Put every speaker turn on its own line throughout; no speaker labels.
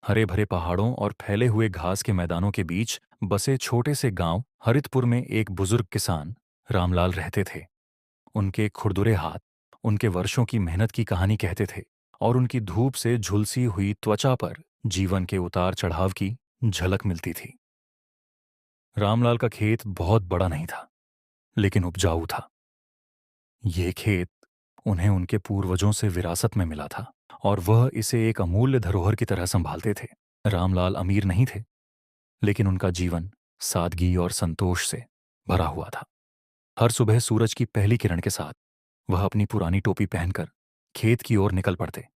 हरे भरे पहाड़ों और फैले हुए घास के मैदानों के बीच बसे छोटे से गांव हरितपुर में एक बुजुर्ग किसान रामलाल रहते थे। उनके खुरदुरे हाथ उनके वर्षों की मेहनत की कहानी कहते थे और उनकी धूप से झुलसी हुई त्वचा पर जीवन के उतार चढ़ाव की झलक मिलती थी। रामलाल का खेत बहुत बड़ा नहीं था, लेकिन उपजाऊ था। ये खेत उन्हें उनके पूर्वजों से विरासत में मिला था और वह इसे एक अमूल्य धरोहर की तरह संभालते थे। रामलाल अमीर नहीं थे, लेकिन उनका जीवन सादगी और संतोष से भरा हुआ था। हर सुबह सूरज की पहली किरण के साथ वह अपनी पुरानी टोपी पहनकर खेत की ओर निकल पड़ते।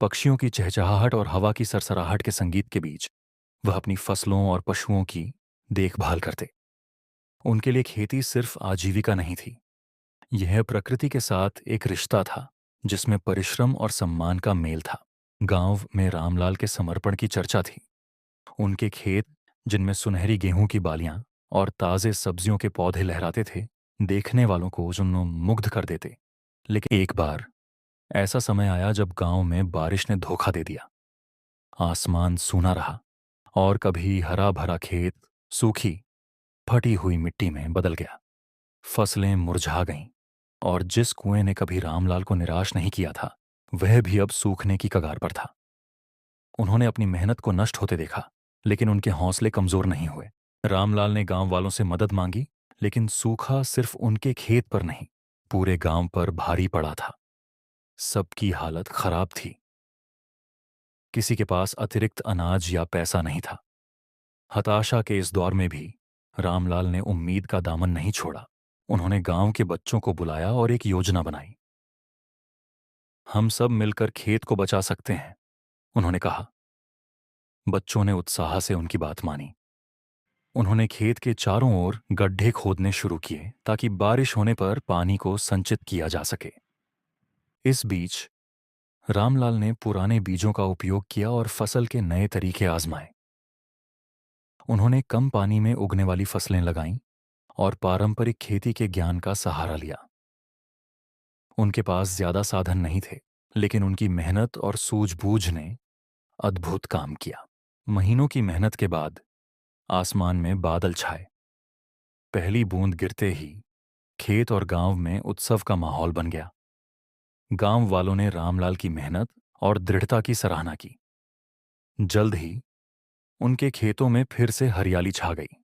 पक्षियों की चहचहाहट और हवा की सरसराहट के संगीत के बीच वह अपनी फसलों और पशुओं की देखभाल करते। उनके लिए खेती सिर्फ आजीविका नहीं थी, यह प्रकृति के साथ एक रिश्ता था जिसमें परिश्रम और सम्मान का मेल था। गांव में रामलाल के समर्पण की चर्चा थी। उनके खेत, जिनमें सुनहरी गेहूं की बालियां और ताजे सब्जियों के पौधे लहराते थे, देखने वालों को जुन्नों मुग्ध कर देते। लेकिन एक बार ऐसा समय आया जब गांव में बारिश ने धोखा दे दिया। आसमान सूना रहा और कभी हरा भरा खेत सूखी फटी हुई मिट्टी में बदल गया। फसलें मुरझा गईं और जिस कुएं ने कभी रामलाल को निराश नहीं किया था, वह भी अब सूखने की कगार पर था। उन्होंने अपनी मेहनत को नष्ट होते देखा, लेकिन उनके हौसले कमजोर नहीं हुए। रामलाल ने गांव वालों से मदद मांगी, लेकिन सूखा सिर्फ उनके खेत पर नहीं, पूरे गांव पर भारी पड़ा था। सबकी हालत खराब थी। किसी के पास अतिरिक्त अनाज या पैसा नहीं था। हताशा के इस दौर में भी रामलाल ने उम्मीद का दामन नहीं छोड़ा। उन्होंने गांव के बच्चों को बुलाया और एक योजना बनाई। हम सब मिलकर खेत को बचा सकते हैं, उन्होंने कहा। बच्चों ने उत्साह से उनकी बात मानी। उन्होंने खेत के चारों ओर गड्ढे खोदने शुरू किए ताकि बारिश होने पर पानी को संचित किया जा सके। इस बीच रामलाल ने पुराने बीजों का उपयोग किया और फसल के नए तरीके आजमाए। उन्होंने कम पानी में उगने वाली फसलें लगाईं और पारंपरिक खेती के ज्ञान का सहारा लिया। उनके पास ज्यादा साधन नहीं थे, लेकिन उनकी मेहनत और सूझबूझ ने अद्भुत काम किया। महीनों की मेहनत के बाद आसमान में बादल छाए। पहली बूंद गिरते ही खेत और गांव में उत्सव का माहौल बन गया। गांव वालों ने रामलाल की मेहनत और दृढ़ता की सराहना की। जल्द ही उनके खेतों में फिर से हरियाली छा गई।